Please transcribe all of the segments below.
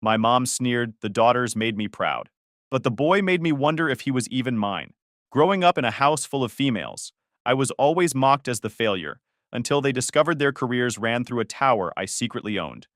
My mom sneered, the daughters made me proud. But the boy made me wonder if he was even mine. Growing up in a house full of females, I was always mocked as the failure, until they discovered their careers ran through a tower I secretly owned.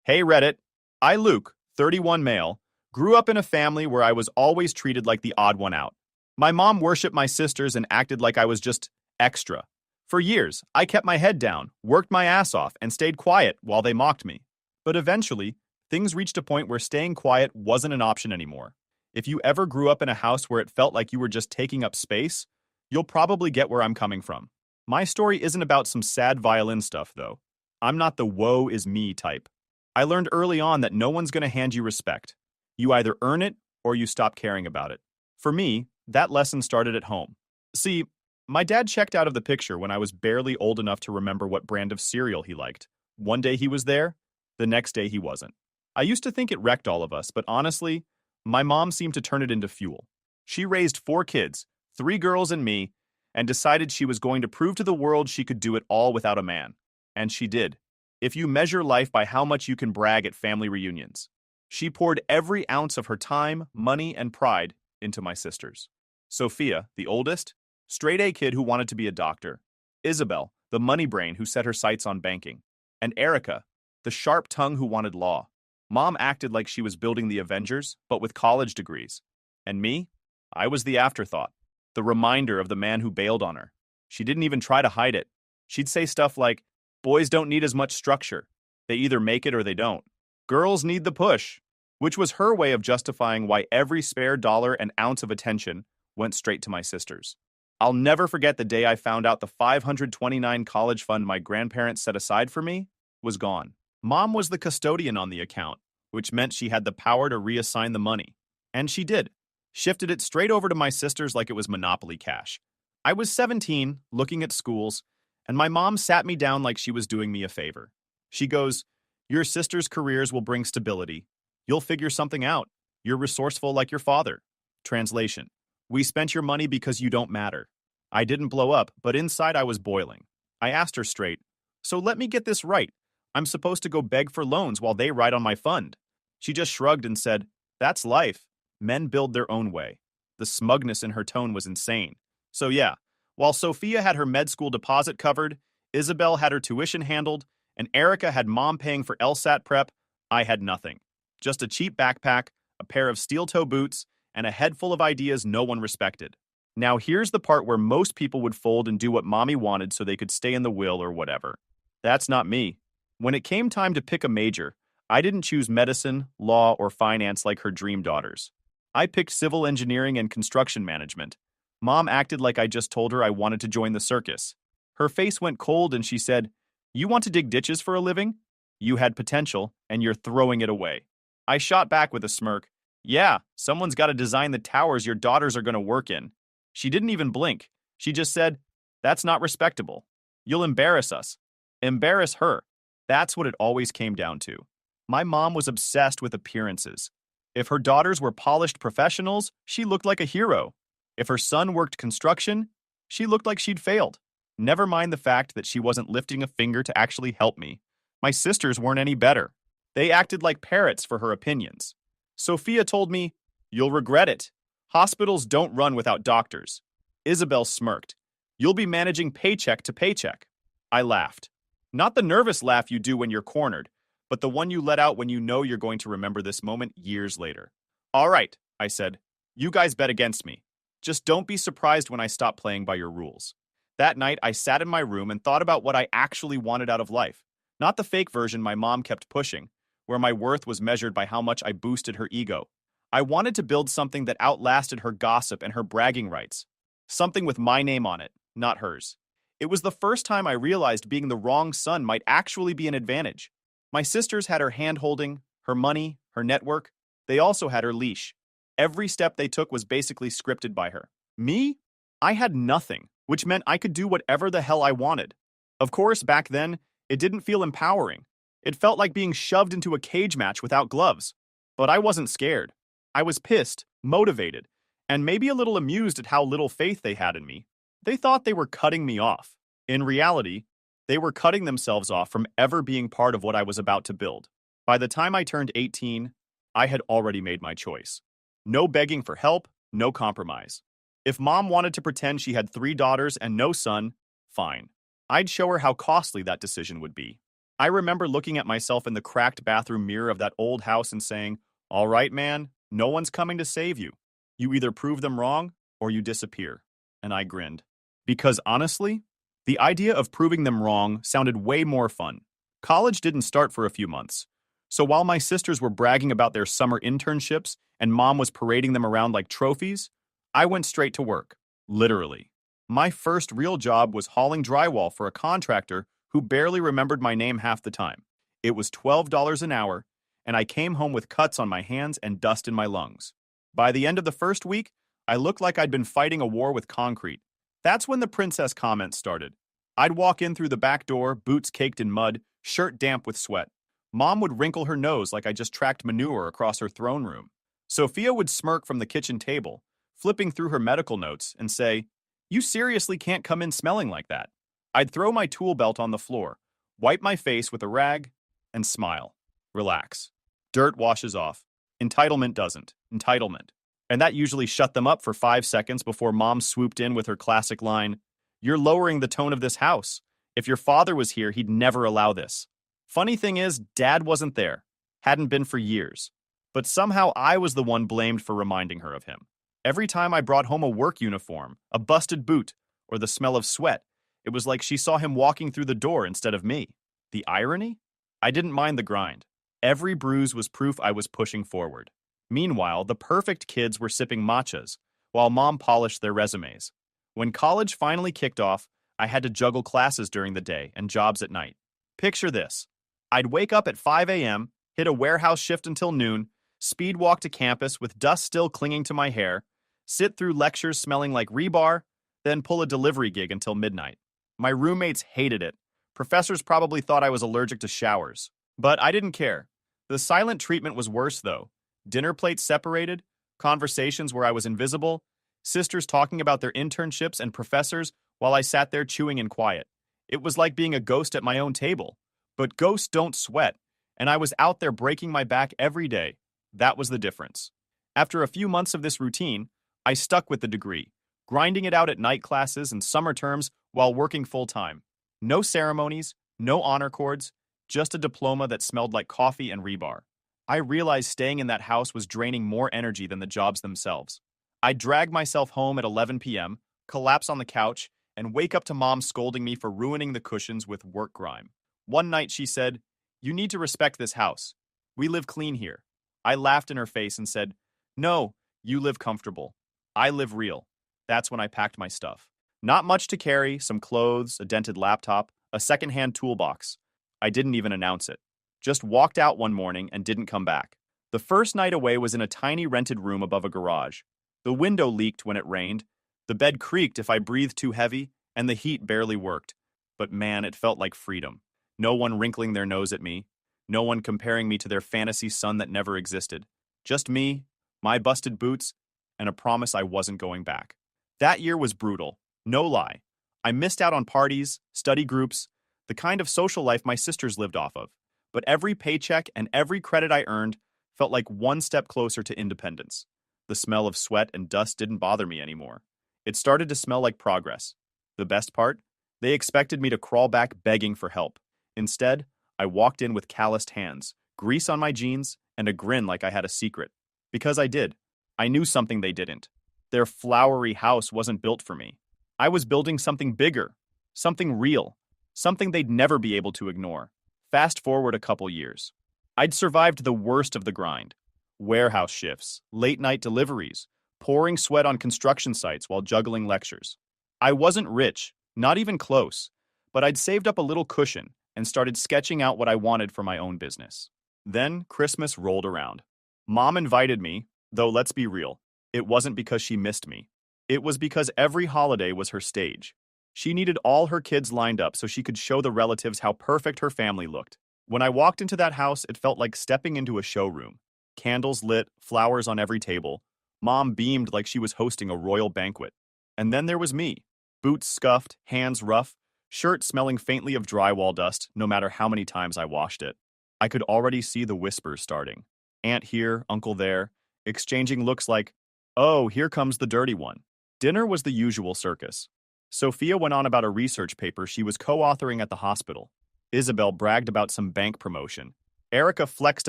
Hey Reddit, I Luke, 31 male, grew up in a family where I was always treated like the odd one out. My mom worshipped my sisters and acted like I was just extra. For years, I kept my head down, worked my ass off, and stayed quiet while they mocked me. But eventually, things reached a point where staying quiet wasn't an option anymore. If you ever grew up in a house where it felt like you were just taking up space, you'll probably get where I'm coming from. My story isn't about some sad violin stuff, though. I'm not the woe is me type. I learned early on that no one's going to hand you respect. You either earn it or you stop caring about it. For me, that lesson started at home. See, my dad checked out of the picture when I was barely old enough to remember what brand of cereal he liked. One day he was there, the next day he wasn't. I used to think it wrecked all of us, but honestly, my mom seemed to turn it into fuel. She raised 4 kids, 3 girls and me, and decided she was going to prove to the world she could do it all without a man. And she did. If you measure life by how much you can brag at family reunions. She poured every ounce of her time, money, and pride into my sisters. Sophia, the oldest, straight A kid who wanted to be a doctor. Isabel, the money brain who set her sights on banking. And Erica, the sharp tongue who wanted law. Mom acted like she was building the Avengers, but with college degrees. And me? I was the afterthought, the reminder of the man who bailed on her. She didn't even try to hide it. She'd say stuff like, boys don't need as much structure. They either make it or they don't. Girls need the push, which was her way of justifying why every spare dollar and ounce of attention went straight to my sisters. I'll never forget the day I found out the $529 college fund my grandparents set aside for me was gone. Mom was the custodian on the account, which meant she had the power to reassign the money. And she did. Shifted it straight over to my sisters like it was Monopoly cash. I was 17, looking at schools, and my mom sat me down like she was doing me a favor. She goes, your sisters' careers will bring stability. You'll figure something out. You're resourceful like your father. Translation. We spent your money because you don't matter. I didn't blow up, but inside I was boiling. I asked her straight, so let me get this right. I'm supposed to go beg for loans while they ride on my fund. She just shrugged and said, that's life. Men build their own way. The smugness in her tone was insane. So yeah, while Sophia had her med school deposit covered, Isabel had her tuition handled, and Erica had mom paying for LSAT prep, I had nothing. Just a cheap backpack, a pair of steel-toe boots, and a head full of ideas no one respected. Now here's the part where most people would fold and do what mommy wanted so they could stay in the will or whatever. That's not me. When it came time to pick a major, I didn't choose medicine, law, or finance like her dream daughters. I picked civil engineering and construction management. Mom acted like I just told her I wanted to join the circus. Her face went cold and she said, you want to dig ditches for a living? You had potential, and you're throwing it away. I shot back with a smirk. Yeah, someone's got to design the towers your daughters are going to work in. She didn't even blink. She just said, that's not respectable. You'll embarrass us. Embarrass her. That's what it always came down to. My mom was obsessed with appearances. If her daughters were polished professionals, she looked like a hero. If her son worked construction, she looked like she'd failed. Never mind the fact that she wasn't lifting a finger to actually help me. My sisters weren't any better. They acted like parrots for her opinions. Sophia told me, you'll regret it. Hospitals don't run without doctors. Isabel smirked. You'll be managing paycheck to paycheck. I laughed. Not the nervous laugh you do when you're cornered, but the one you let out when you know you're going to remember this moment years later. All right, I said. You guys bet against me. Just don't be surprised when I stop playing by your rules. That night, I sat in my room and thought about what I actually wanted out of life. Not the fake version my mom kept pushing, where my worth was measured by how much I boosted her ego. I wanted to build something that outlasted her gossip and her bragging rights. Something with my name on it, not hers. It was the first time I realized being the wrong son might actually be an advantage. My sisters had her hand-holding, her money, her network. They also had her leash. Every step they took was basically scripted by her. Me? I had nothing, which meant I could do whatever the hell I wanted. Of course, back then, it didn't feel empowering. It felt like being shoved into a cage match without gloves. But I wasn't scared. I was pissed, motivated, and maybe a little amused at how little faith they had in me. They thought they were cutting me off. In reality, they were cutting themselves off from ever being part of what I was about to build. By the time I turned 18, I had already made my choice. No begging for help, no compromise. If mom wanted to pretend she had 3 daughters and no son, fine. I'd show her how costly that decision would be. I remember looking at myself in the cracked bathroom mirror of that old house and saying, "All right, man, no one's coming to save you. You either prove them wrong or you disappear." And I grinned. Because honestly, the idea of proving them wrong sounded way more fun. College didn't start for a few months. So while my sisters were bragging about their summer internships and mom was parading them around like trophies, I went straight to work. Literally. My first real job was hauling drywall for a contractor who barely remembered my name half the time. It was $12 an hour, and I came home with cuts on my hands and dust in my lungs. By the end of the first week, I looked like I'd been fighting a war with concrete. That's when the princess comments started. I'd walk in through the back door, boots caked in mud, shirt damp with sweat. Mom would wrinkle her nose like I just tracked manure across her throne room. Sophia would smirk from the kitchen table, flipping through her medical notes, and say, "You seriously can't come in smelling like that." I'd throw my tool belt on the floor, wipe my face with a rag, and smile. Relax. Dirt washes off. Entitlement doesn't. Entitlement. And that usually shut them up for 5 seconds before mom swooped in with her classic line, "You're lowering the tone of this house. If your father was here, he'd never allow this." Funny thing is, Dad wasn't there. Hadn't been for years. But somehow I was the one blamed for reminding her of him. Every time I brought home a work uniform, a busted boot, or the smell of sweat, it was like she saw him walking through the door instead of me. The irony? I didn't mind the grind. Every bruise was proof I was pushing forward. Meanwhile, the perfect kids were sipping matchas, while mom polished their resumes. When college finally kicked off, I had to juggle classes during the day and jobs at night. Picture this. I'd wake up at 5 a.m., hit a warehouse shift until noon, speed walk to campus with dust still clinging to my hair, sit through lectures smelling like rebar, then pull a delivery gig until midnight. My roommates hated it. Professors probably thought I was allergic to showers. But I didn't care. The silent treatment was worse, though. Dinner plates separated, conversations where I was invisible, sisters talking about their internships and professors while I sat there chewing in quiet. It was like being a ghost at my own table. But ghosts don't sweat, and I was out there breaking my back every day. That was the difference. After a few months of this routine, I stuck with the degree, grinding it out at night classes and summer terms while working full-time. No ceremonies, no honor cords, just a diploma that smelled like coffee and rebar. I realized staying in that house was draining more energy than the jobs themselves. I'd drag myself home at 11 p.m., collapse on the couch, and wake up to mom scolding me for ruining the cushions with work grime. One night she said, "You need to respect this house. We live clean here." I laughed in her face and said, "No, you live comfortable. I live real." That's when I packed my stuff. Not much to carry, some clothes, a dented laptop, a secondhand toolbox. I didn't even announce it. Just walked out one morning and didn't come back. The first night away was in a tiny rented room above a garage. The window leaked when it rained, the bed creaked if I breathed too heavy, and the heat barely worked. But man, it felt like freedom. No one wrinkling their nose at me. No one comparing me to their fantasy son that never existed. Just me, my busted boots, and a promise I wasn't going back. That year was brutal. No lie. I missed out on parties, study groups, the kind of social life my sisters lived off of. But every paycheck and every credit I earned felt like one step closer to independence. The smell of sweat and dust didn't bother me anymore. It started to smell like progress. The best part? They expected me to crawl back begging for help. Instead, I walked in with calloused hands, grease on my jeans, and a grin like I had a secret. Because I did. I knew something they didn't. Their flowery house wasn't built for me. I was building something bigger, something real, something they'd never be able to ignore. Fast forward a couple years. I'd survived the worst of the grind. Warehouse shifts, late-night deliveries, pouring sweat on construction sites while juggling lectures. I wasn't rich, not even close, but I'd saved up a little cushion and started sketching out what I wanted for my own business. Then Christmas rolled around. Mom invited me, though let's be real, it wasn't because she missed me. It was because every holiday was her stage. She needed all her kids lined up so she could show the relatives how perfect her family looked. When I walked into that house, it felt like stepping into a showroom. Candles lit, flowers on every table. Mom beamed like she was hosting a royal banquet. And then there was me. Boots scuffed, hands rough, shirt smelling faintly of drywall dust no matter how many times I washed it. I could already see the whispers starting. Aunt here, uncle there, exchanging looks like, oh, here comes the dirty one. Dinner was the usual circus. Sophia went on about a research paper she was co-authoring at the hospital. Isabel bragged about some bank promotion. Erica flexed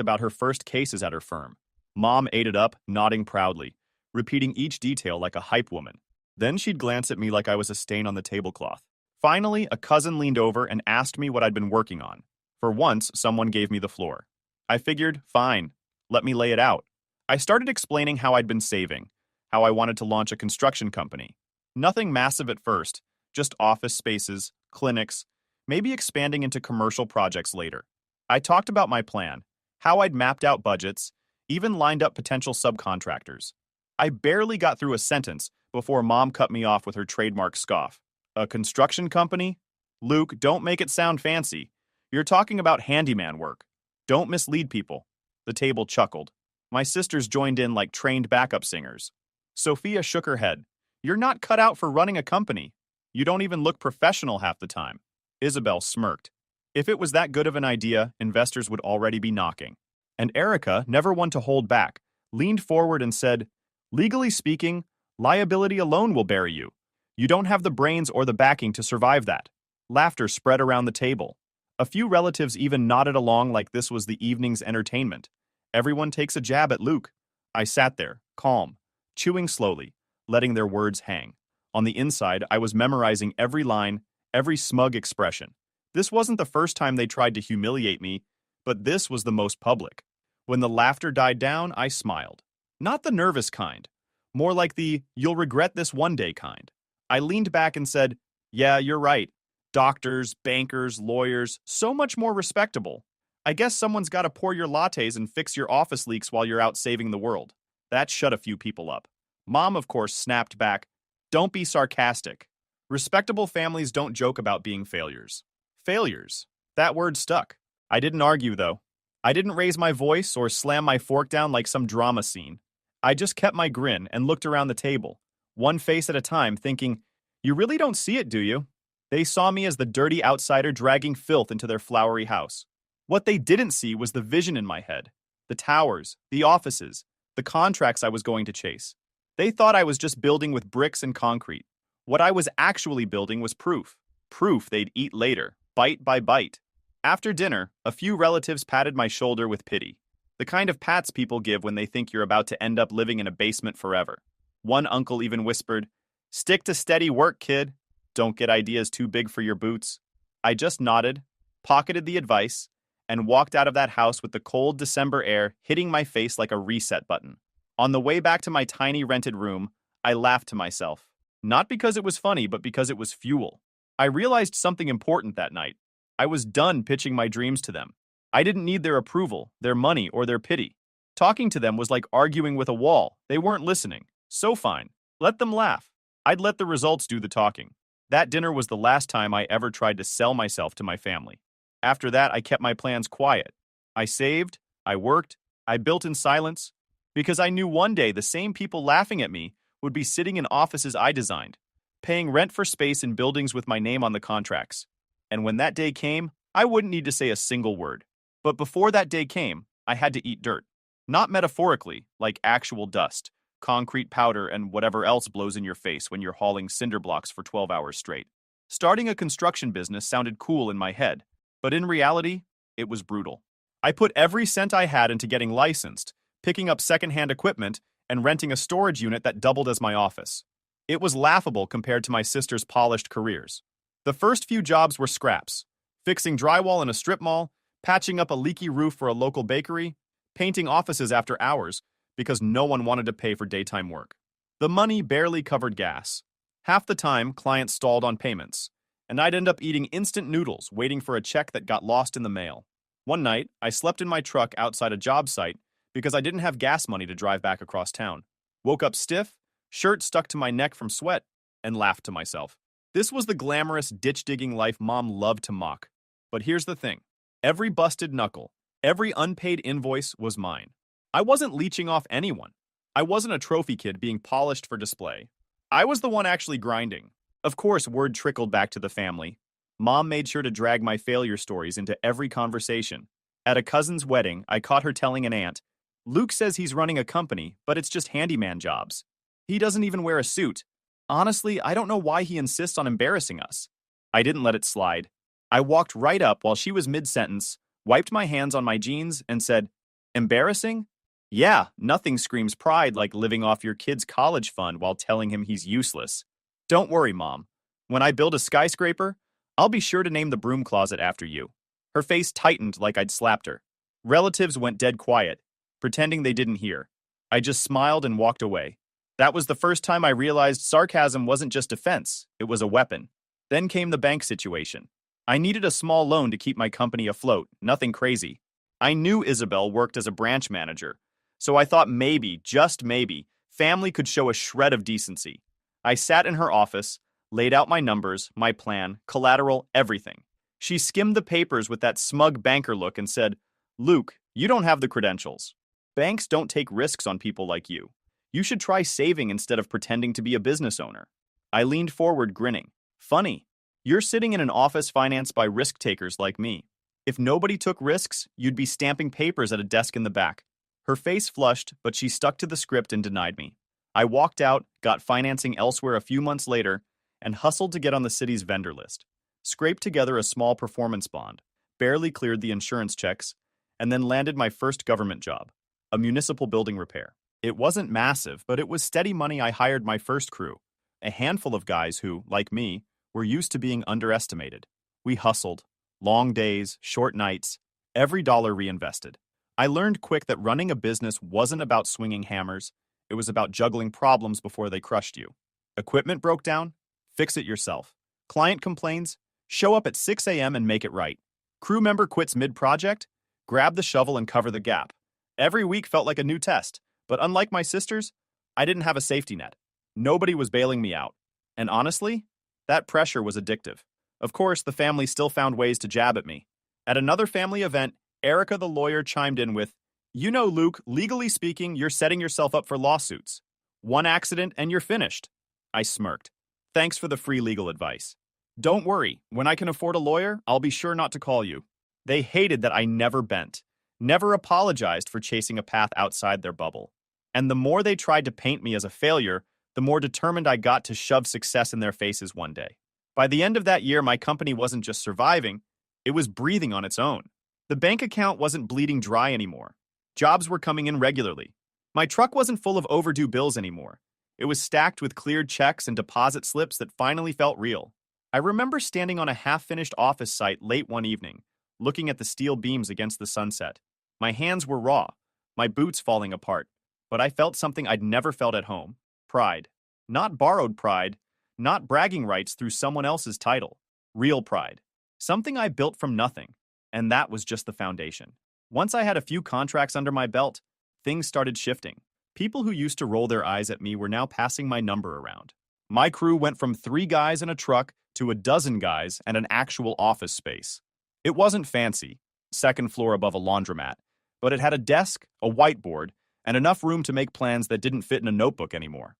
about her first cases at her firm. Mom ate it up, nodding proudly, repeating each detail like a hype woman. Then she'd glance at me like I was a stain on the tablecloth. Finally, a cousin leaned over and asked me what I'd been working on. For once, someone gave me the floor. I figured, fine, let me lay it out. I started explaining how I'd been saving, how I wanted to launch a construction company. Nothing massive at first, just office spaces, clinics, maybe expanding into commercial projects later. I talked about my plan, how I'd mapped out budgets, even lined up potential subcontractors. I barely got through a sentence before Mom cut me off with her trademark scoff. A construction company? Luke, don't make it sound fancy. You're talking about handyman work. Don't mislead people. The table chuckled. My sisters joined in like trained backup singers. Sophia shook her head. You're not cut out for running a company. You don't even look professional half the time. Isabel smirked. If it was that good of an idea, investors would already be knocking. And Erica, never one to hold back, leaned forward and said, legally speaking, liability alone will bury you. You don't have the brains or the backing to survive that. Laughter spread around the table. A few relatives even nodded along like this was the evening's entertainment. Everyone takes a jab at Luke. I sat there, calm, chewing slowly, letting their words hang. On the inside, I was memorizing every line, every smug expression. This wasn't the first time they tried to humiliate me, but this was the most public. When the laughter died down, I smiled. Not the nervous kind, more like the you'll regret this one day kind. I leaned back and said, yeah, you're right. Doctors, bankers, lawyers, so much more respectable. I guess someone's got to pour your lattes and fix your office leaks while you're out saving the world. That shut a few people up. Mom, of course, snapped back, don't be sarcastic. Respectable families don't joke about being failures. Failures. That word stuck. I didn't argue, though. I didn't raise my voice or slam my fork down like some drama scene. I just kept my grin and looked around the table, one face at a time, thinking, you really don't see it, do you? They saw me as the dirty outsider dragging filth into their flowery house. What they didn't see was the vision in my head, the towers, the offices, the contracts I was going to chase. They thought I was just building with bricks and concrete. What I was actually building was proof. Proof they'd eat later, bite by bite. After dinner, a few relatives patted my shoulder with pity. The kind of pats people give when they think you're about to end up living in a basement forever. One uncle even whispered, stick to steady work, kid. Don't get ideas too big for your boots. I just nodded, pocketed the advice, and walked out of that house with the cold December air hitting my face like a reset button. On the way back to my tiny rented room, I laughed to myself. Not because it was funny, but because it was fuel. I realized something important that night. I was done pitching my dreams to them. I didn't need their approval, their money, or their pity. Talking to them was like arguing with a wall. They weren't listening. So fine. Let them laugh. I'd let the results do the talking. That dinner was the last time I ever tried to sell myself to my family. After that, I kept my plans quiet. I saved, I worked, I built in silence, because I knew one day the same people laughing at me would be sitting in offices I designed, paying rent for space in buildings with my name on the contracts. And when that day came, I wouldn't need to say a single word. But before that day came, I had to eat dirt. Not metaphorically, like actual dust, concrete powder, and whatever else blows in your face when you're hauling cinder blocks for 12 hours straight. Starting a construction business sounded cool in my head, but in reality, it was brutal. I put every cent I had into getting licensed, picking up secondhand equipment, and renting a storage unit that doubled as my office. It was laughable compared to my sister's polished careers. The first few jobs were scraps: fixing drywall in a strip mall, patching up a leaky roof for a local bakery, painting offices after hours because no one wanted to pay for daytime work. The money barely covered gas. Half the time, clients stalled on payments, and I'd end up eating instant noodles waiting for a check that got lost in the mail. One night, I slept in my truck outside a job site because I didn't have gas money to drive back across town. Woke up stiff, shirt stuck to my neck from sweat, and laughed to myself. This was the glamorous ditch-digging life Mom loved to mock. But here's the thing. Every busted knuckle, every unpaid invoice was mine. I wasn't leeching off anyone. I wasn't a trophy kid being polished for display. I was the one actually grinding. Of course, word trickled back to the family. Mom made sure to drag my failure stories into every conversation. At a cousin's wedding, I caught her telling an aunt, Luke says he's running a company, but it's just handyman jobs. He doesn't even wear a suit. Honestly, I don't know why he insists on embarrassing us. I didn't let it slide. I walked right up while she was mid-sentence, wiped my hands on my jeans, and said, "Embarrassing? Yeah, nothing screams pride like living off your kid's college fund while telling him he's useless. Don't worry, Mom. When I build a skyscraper, I'll be sure to name the broom closet after you." Her face tightened like I'd slapped her. Relatives went dead quiet, pretending they didn't hear. I just smiled and walked away. That was the first time I realized sarcasm wasn't just defense, it was a weapon. Then came the bank situation. I needed a small loan to keep my company afloat, nothing crazy. I knew Isabel worked as a branch manager, so I thought maybe, just maybe, family could show a shred of decency. I sat in her office, laid out my numbers, my plan, collateral, everything. She skimmed the papers with that smug banker look and said, "Luke, you don't have the credentials. Banks don't take risks on people like you. You should try saving instead of pretending to be a business owner." I leaned forward, grinning. "Funny. You're sitting in an office financed by risk takers like me. If nobody took risks, you'd be stamping papers at a desk in the back." Her face flushed, but she stuck to the script and denied me. I walked out, got financing elsewhere a few months later, and hustled to get on the city's vendor list. Scraped together a small performance bond, barely cleared the insurance checks, and then landed my first government job, a municipal building repair. It wasn't massive, but it was steady money. I hired my first crew, a handful of guys who, like me, were used to being underestimated. We hustled. Long days, short nights, every dollar reinvested. I learned quick that running a business wasn't about swinging hammers. It was about juggling problems before they crushed you. Equipment broke down? Fix it yourself. Client complains? Show up at 6 a.m. and make it right. Crew member quits mid-project? Grab the shovel and cover the gap. Every week felt like a new test, but unlike my sisters, I didn't have a safety net. Nobody was bailing me out. And honestly, that pressure was addictive. Of course, the family still found ways to jab at me. At another family event, Erica the lawyer chimed in with, "You know, Luke, legally speaking, you're setting yourself up for lawsuits. One accident and you're finished." I smirked. "Thanks for the free legal advice. Don't worry, when I can afford a lawyer, I'll be sure not to call you." They hated that I never bent, never apologized for chasing a path outside their bubble. And the more they tried to paint me as a failure, the more determined I got to shove success in their faces one day. By the end of that year, my company wasn't just surviving, it was breathing on its own. The bank account wasn't bleeding dry anymore. Jobs were coming in regularly. My truck wasn't full of overdue bills anymore. It was stacked with cleared checks and deposit slips that finally felt real. I remember standing on a half-finished office site late one evening, looking at the steel beams against the sunset. My hands were raw, my boots falling apart, but I felt something I'd never felt at home. Pride. Not borrowed pride, not bragging rights through someone else's title. Real pride. Something I built from nothing, and that was just the foundation. Once I had a few contracts under my belt, things started shifting. People who used to roll their eyes at me were now passing my number around. My crew went from 3 guys in a truck to a dozen guys and an actual office space. It wasn't fancy, second floor above a laundromat, but it had a desk, a whiteboard, and enough room to make plans that didn't fit in a notebook anymore.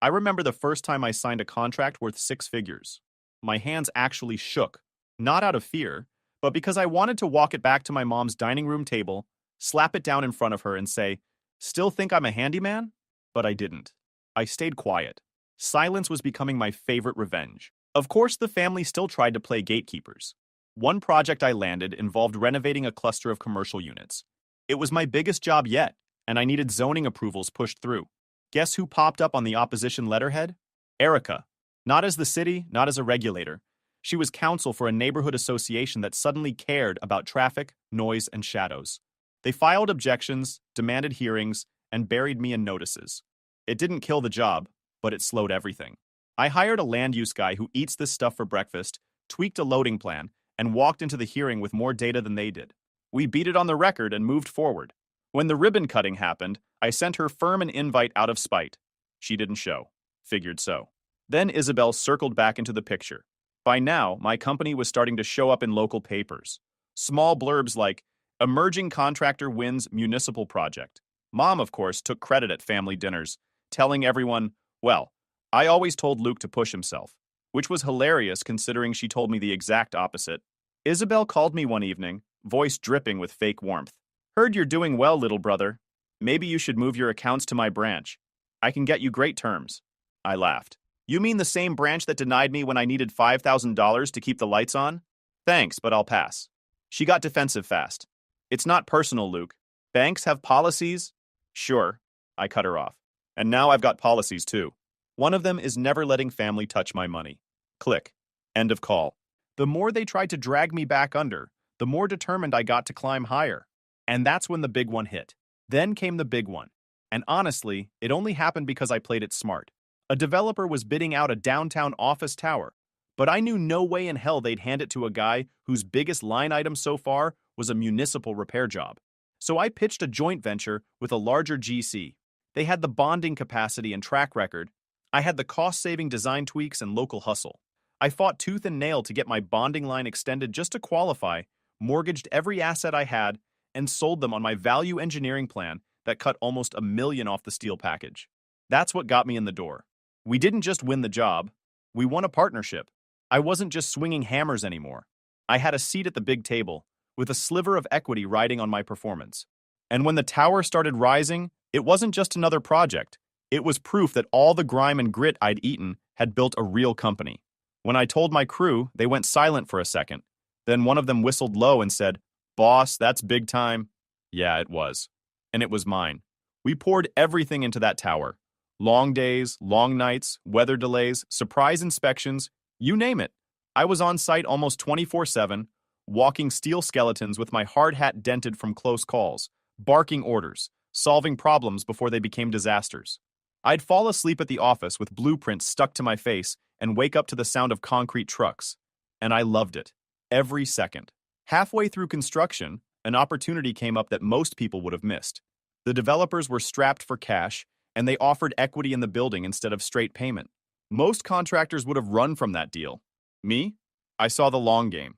I remember the first time I signed a contract worth 6 figures. My hands actually shook, not out of fear, but because I wanted to walk it back to my mom's dining room table, slap it down in front of her and say, "Still think I'm a handyman?" But I didn't. I stayed quiet. Silence was becoming my favorite revenge. Of course, the family still tried to play gatekeepers. One project I landed involved renovating a cluster of commercial units. It was my biggest job yet, and I needed zoning approvals pushed through. Guess who popped up on the opposition letterhead? Erica. Not as the city, not as a regulator. She was counsel for a neighborhood association that suddenly cared about traffic, noise, and shadows. They filed objections, demanded hearings, and buried me in notices. It didn't kill the job, but it slowed everything. I hired a land use guy who eats this stuff for breakfast, tweaked a loading plan, and walked into the hearing with more data than they did. We beat it on the record and moved forward. When the ribbon cutting happened, I sent her firm an invite out of spite. She didn't show. Figured so. Then Isabel circled back into the picture. By now, my company was starting to show up in local papers. Small blurbs like, "Emerging contractor wins municipal project." Mom, of course, took credit at family dinners, telling everyone, "Well, I always told Luke to push himself," which was hilarious considering she told me the exact opposite. Isabel called me one evening, voice dripping with fake warmth. "Heard you're doing well, little brother." Maybe you should move your accounts to my branch. I can get you great terms. I laughed. You mean the same branch that denied me when I needed $5,000 to keep the lights on? Thanks, but I'll pass. She got defensive fast. It's not personal, Luke. Banks have policies? Sure. I cut her off. And now I've got policies too. One of them is never letting family touch my money. Click. End of call. The more they tried to drag me back under, the more determined I got to climb higher. And that's when the big one hit. Then came the big one. And honestly, it only happened because I played it smart. A developer was bidding out a downtown office tower, but I knew no way in hell they'd hand it to a guy whose biggest line item so far was a municipal repair job. So I pitched a joint venture with a larger GC. They had the bonding capacity and track record. I had the cost-saving design tweaks and local hustle. I fought tooth and nail to get my bonding line extended just to qualify, mortgaged every asset I had, and sold them on my value engineering plan that cut almost $1 million off the steel package. That's what got me in the door. We didn't just win the job, we won a partnership. I wasn't just swinging hammers anymore. I had a seat at the big table, with a sliver of equity riding on my performance. And when the tower started rising, it wasn't just another project. It was proof that all the grime and grit I'd eaten had built a real company. When I told my crew, they went silent for a second. Then one of them whistled low and said, "Boss, that's big time." Yeah, it was. And it was mine. We poured everything into that tower. Long days, long nights, weather delays, surprise inspections, you name it. I was on site almost 24/7, walking steel skeletons with my hard hat dented from close calls, barking orders, solving problems before they became disasters. I'd fall asleep at the office with blueprints stuck to my face and wake up to the sound of concrete trucks. And I loved it. Every second. Halfway through construction, an opportunity came up that most people would have missed. The developers were strapped for cash, and they offered equity in the building instead of straight payment. Most contractors would have run from that deal. Me? I saw the long game.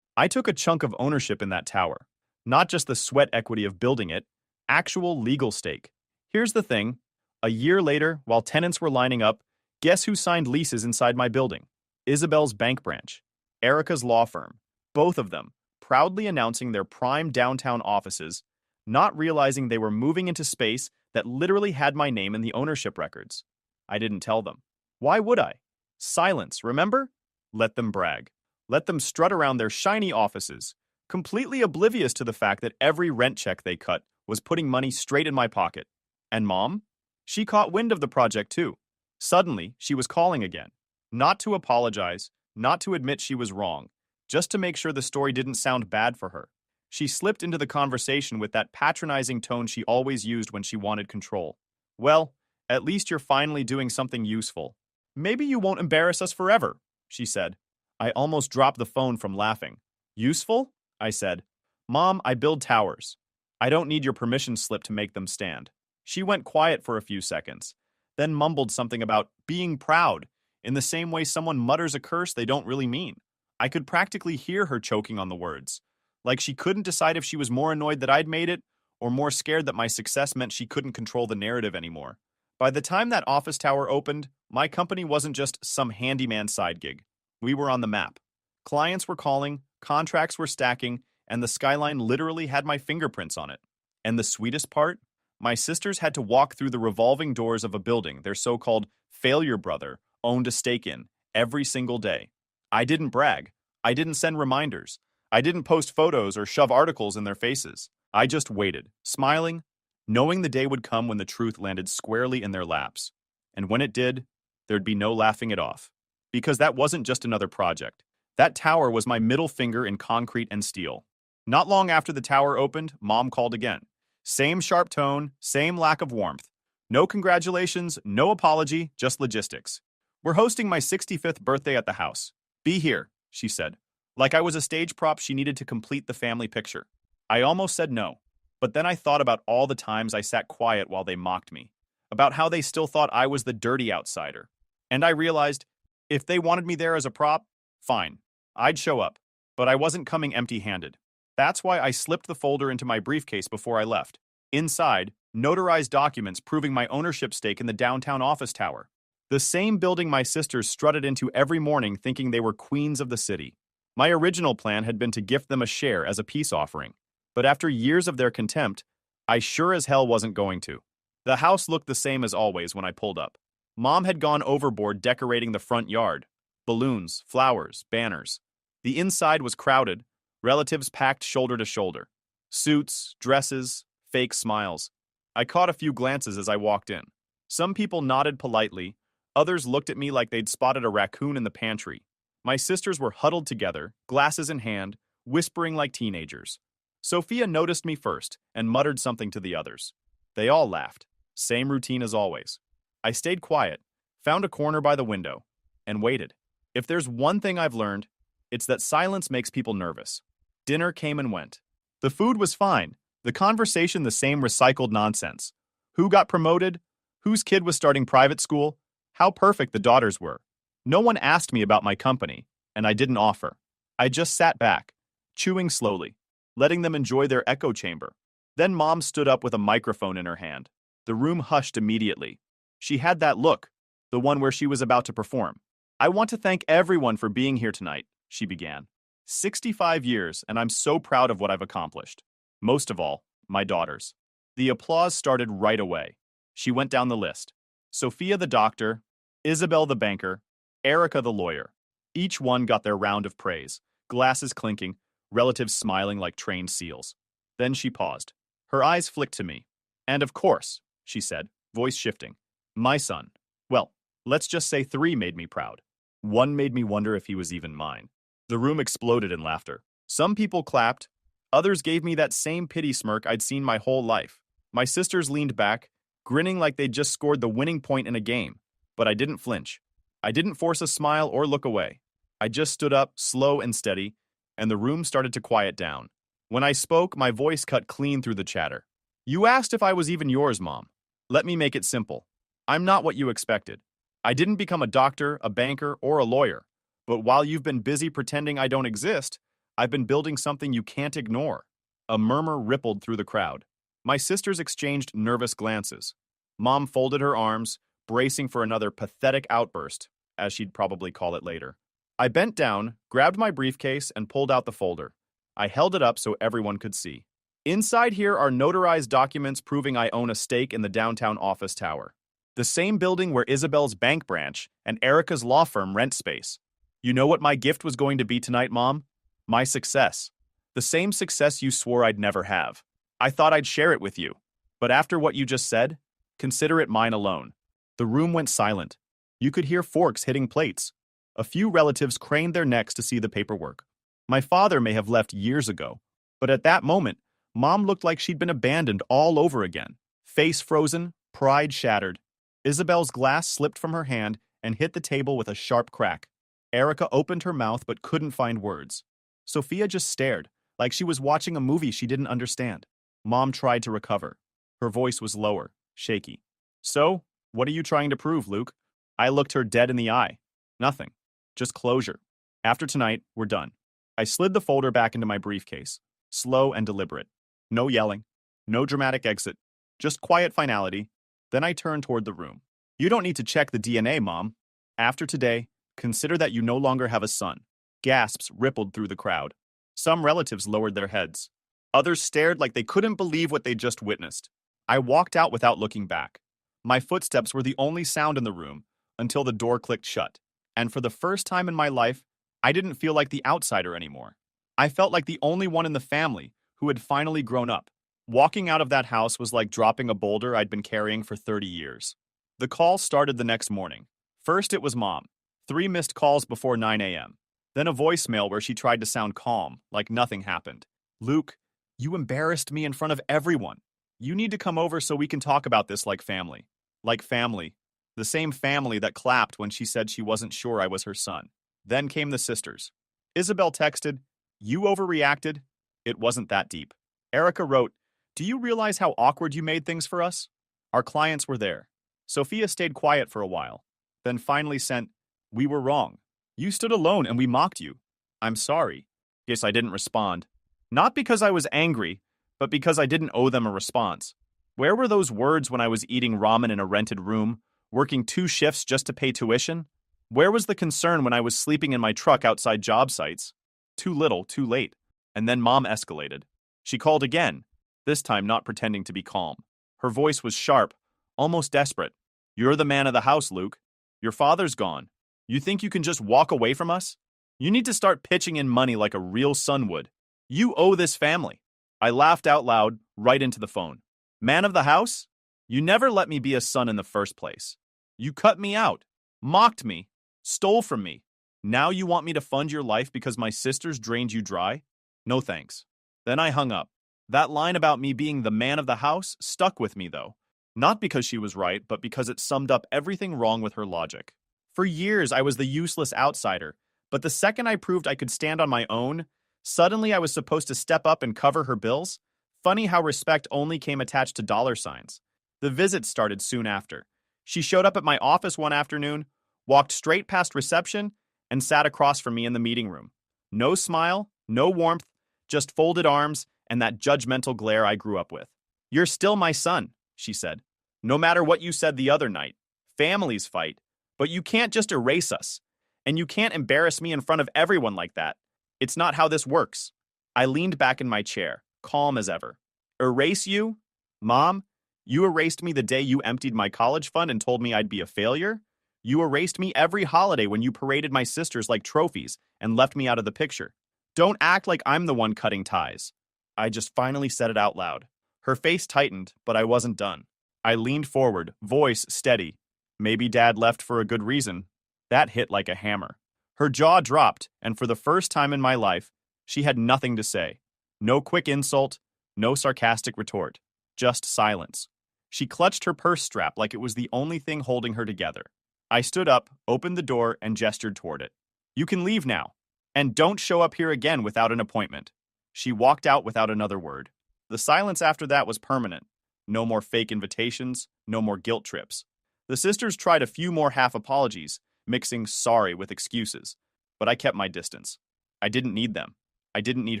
I took a chunk of ownership in that tower. Not just the sweat equity of building it, actual legal stake. Here's the thing. A year later, while tenants were lining up, guess who signed leases inside my building? Isabel's bank branch. Erica's law firm. Both of them, proudly announcing their prime downtown offices, not realizing they were moving into space that literally had my name in the ownership records. I didn't tell them. Why would I? Silence, remember? Let them brag. Let them strut around their shiny offices, completely oblivious to the fact that every rent check they cut was putting money straight in my pocket. And Mom? She caught wind of the project too. Suddenly, she was calling again. Not to apologize, not to admit she was wrong, just to make sure the story didn't sound bad for her. She slipped into the conversation with that patronizing tone she always used when she wanted control. Well, at least you're finally doing something useful. Maybe you won't embarrass us forever, she said. I almost dropped the phone from laughing. Useful? I said. Mom, I build towers. I don't need your permission slip to make them stand. She went quiet for a few seconds, then mumbled something about being proud, in the same way someone mutters a curse they don't really mean. I could practically hear her choking on the words, like she couldn't decide if she was more annoyed that I'd made it, or more scared that my success meant she couldn't control the narrative anymore. By the time that office tower opened, my company wasn't just some handyman side gig. We were on the map. Clients were calling, contracts were stacking, and the skyline literally had my fingerprints on it. And the sweetest part? My sisters had to walk through the revolving doors of a building their so-called failure brother owned a stake in every single day. I didn't brag. I didn't send reminders. I didn't post photos or shove articles in their faces. I just waited, smiling, knowing the day would come when the truth landed squarely in their laps. And when it did, there'd be no laughing it off. Because that wasn't just another project. That tower was my middle finger in concrete and steel. Not long after the tower opened, Mom called again. Same sharp tone, same lack of warmth. No congratulations, no apology, just logistics. We're hosting my 65th birthday at the house. Be here, she said. Like I was a stage prop she needed to complete the family picture. I almost said no, but then I thought about all the times I sat quiet while they mocked me, about how they still thought I was the dirty outsider. And I realized, if they wanted me there as a prop, fine, I'd show up, but I wasn't coming empty-handed. That's why I slipped the folder into my briefcase before I left. Inside, notarized documents proving my ownership stake in the downtown office tower. The same building my sisters strutted into every morning thinking they were queens of the city. My original plan had been to gift them a share as a peace offering, but after years of their contempt, I sure as hell wasn't going to. The house looked the same as always when I pulled up. Mom had gone overboard decorating the front yard. Balloons, flowers, banners. The inside was crowded, relatives packed shoulder to shoulder. Suits, dresses, fake smiles. I caught a few glances as I walked in. Some people nodded politely, others looked at me like they'd spotted a raccoon in the pantry. My sisters were huddled together, glasses in hand, whispering like teenagers. Sophia noticed me first and muttered something to the others. They all laughed. Same routine as always. I stayed quiet, found a corner by the window, and waited. If there's one thing I've learned, it's that silence makes people nervous. Dinner came and went. The food was fine, the conversation the same recycled nonsense. Who got promoted? Whose kid was starting private school? How perfect the daughters were. No one asked me about my company, and I didn't offer. I just sat back, chewing slowly, letting them enjoy their echo chamber. Then Mom stood up with a microphone in her hand. The room hushed immediately. She had that look, the one where she was about to perform. I want to thank everyone for being here tonight, she began. 65 years, and I'm so proud of what I've accomplished. Most of all, my daughters. The applause started right away. She went down the list. Sophia the doctor, Isabel the banker, Erica the lawyer. Each one got their round of praise, glasses clinking, relatives smiling like trained seals. Then she paused. Her eyes flicked to me. And of course, she said, voice shifting, my son. Well, let's just say 3 made me proud. 1 made me wonder if he was even mine. The room exploded in laughter. Some people clapped. Others gave me that same pity smirk I'd seen my whole life. My sisters leaned back, grinning like they'd just scored the winning point in a game. But I didn't flinch. I didn't force a smile or look away. I just stood up, slow and steady, and the room started to quiet down. When I spoke, my voice cut clean through the chatter. You asked if I was even yours, Mom. Let me make it simple. I'm not what you expected. I didn't become a doctor, a banker, or a lawyer. But while you've been busy pretending I don't exist, I've been building something you can't ignore. A murmur rippled through the crowd. My sisters exchanged nervous glances. Mom folded her arms, bracing for another pathetic outburst, as she'd probably call it later. I bent down, grabbed my briefcase, and pulled out the folder. I held it up so everyone could see. Inside here are notarized documents proving I own a stake in the downtown office tower. The same building where Isabel's bank branch and Erica's law firm rent space. You know what my gift was going to be tonight, Mom? My success. The same success you swore I'd never have. I thought I'd share it with you. But after what you just said, consider it mine alone. The room went silent. You could hear forks hitting plates. A few relatives craned their necks to see the paperwork. My father may have left years ago, but at that moment, Mom looked like she'd been abandoned all over again. Face frozen, pride shattered. Isabel's glass slipped from her hand and hit the table with a sharp crack. Erica opened her mouth but couldn't find words. Sophia just stared, like she was watching a movie she didn't understand. Mom tried to recover. Her voice was lower, shaky. So, what are you trying to prove, Luke? I looked her dead in the eye. Nothing. Just closure. After tonight, we're done. I slid the folder back into my briefcase, slow and deliberate. No yelling, no dramatic exit, just quiet finality. Then I turned toward the room. You don't need to check the DNA, Mom. After today, consider that you no longer have a son. Gasps rippled through the crowd. Some relatives lowered their heads. Others stared like they couldn't believe what they'd just witnessed. I walked out without looking back. My footsteps were the only sound in the room until the door clicked shut. And for the first time in my life, I didn't feel like the outsider anymore. I felt like the only one in the family who had finally grown up. Walking out of that house was like dropping a boulder I'd been carrying for 30 years. The call started the next morning. First it was Mom. 3 missed calls before 9 a.m. Then a voicemail where she tried to sound calm, like nothing happened. Luke, you embarrassed me in front of everyone. You need to come over so we can talk about this like family. Like family. The same family that clapped when she said she wasn't sure I was her son. Then came the sisters. Isabel texted, "You overreacted. It wasn't that deep." Erica wrote, "Do you realize how awkward you made things for us?" Our clients were there. Sophia stayed quiet for a while, then finally sent, "We were wrong. You stood alone and we mocked you. I'm sorry." Yes, I didn't respond. Not because I was angry, but because I didn't owe them a response. Where were those words when I was eating ramen in a rented room, working 2 shifts just to pay tuition? Where was the concern when I was sleeping in my truck outside job sites? Too little, too late. And then Mom escalated. She called again. this time not pretending to be calm. Her voice was sharp, almost desperate. You're the man of the house, Luke. Your father's gone. You think you can just walk away from us? You need to start pitching in money like a real son would. You owe this family. I laughed out loud, right into the phone. Man of the house? You never let me be a son in the first place. You cut me out, mocked me, stole from me. Now you want me to fund your life because my sisters drained you dry? No thanks. Then I hung up. That line about me being the man of the house stuck with me, though. Not because she was right, but because it summed up everything wrong with her logic. For years, I was the useless outsider, but the second I proved I could stand on my own, suddenly I was supposed to step up and cover her bills? Funny how respect only came attached to dollar signs. The visits started soon after. She showed up at my office one afternoon, walked straight past reception, and sat across from me in the meeting room. No smile, no warmth, just folded arms and that judgmental glare I grew up with. You're still my son, she said. No matter what you said the other night. Families fight, but you can't just erase us. And you can't embarrass me in front of everyone like that. It's not how this works. I leaned back in my chair, calm as ever. Erase you? Mom, you erased me the day you emptied my college fund and told me I'd be a failure? You erased me every holiday when you paraded my sisters like trophies and left me out of the picture. Don't act like I'm the one cutting ties. I just finally said it out loud. Her face tightened, but I wasn't done. I leaned forward, voice steady. Maybe Dad left for a good reason. That hit like a hammer. Her jaw dropped, and for the first time in my life, she had nothing to say. No quick insult, no sarcastic retort, just silence. She clutched her purse strap like it was the only thing holding her together. I stood up, opened the door, and gestured toward it. You can leave now. And don't show up here again without an appointment. She walked out without another word. The silence after that was permanent. No more fake invitations, no more guilt trips. The sisters tried a few more half apologies, mixing sorry with excuses. But I kept my distance. I didn't need them. I didn't need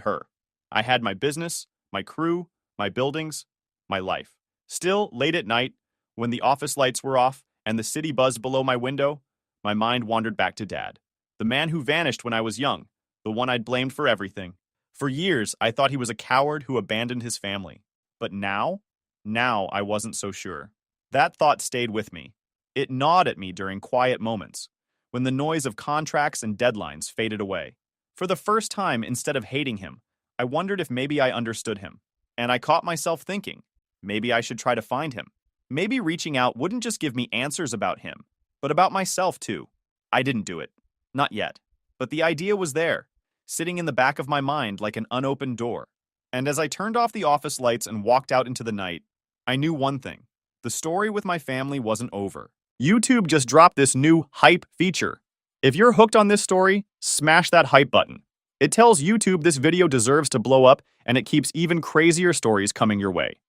her. I had my business, my crew, my buildings, my life. Still, late at night, when the office lights were off and the city buzzed below my window, my mind wandered back to Dad. The man who vanished when I was young, the one I'd blamed for everything. For years, I thought he was a coward who abandoned his family. But now I wasn't so sure. That thought stayed with me. It gnawed at me during quiet moments, when the noise of contracts and deadlines faded away. For the first time, instead of hating him, I wondered if maybe I understood him. And I caught myself thinking, maybe I should try to find him. Maybe reaching out wouldn't just give me answers about him, but about myself too. I didn't do it. Not yet. But the idea was there, sitting in the back of my mind like an unopened door. And as I turned off the office lights and walked out into the night, I knew one thing. The story with my family wasn't over. YouTube just dropped this new hype feature. If you're hooked on this story, smash that hype button. It tells YouTube this video deserves to blow up, and it keeps even crazier stories coming your way.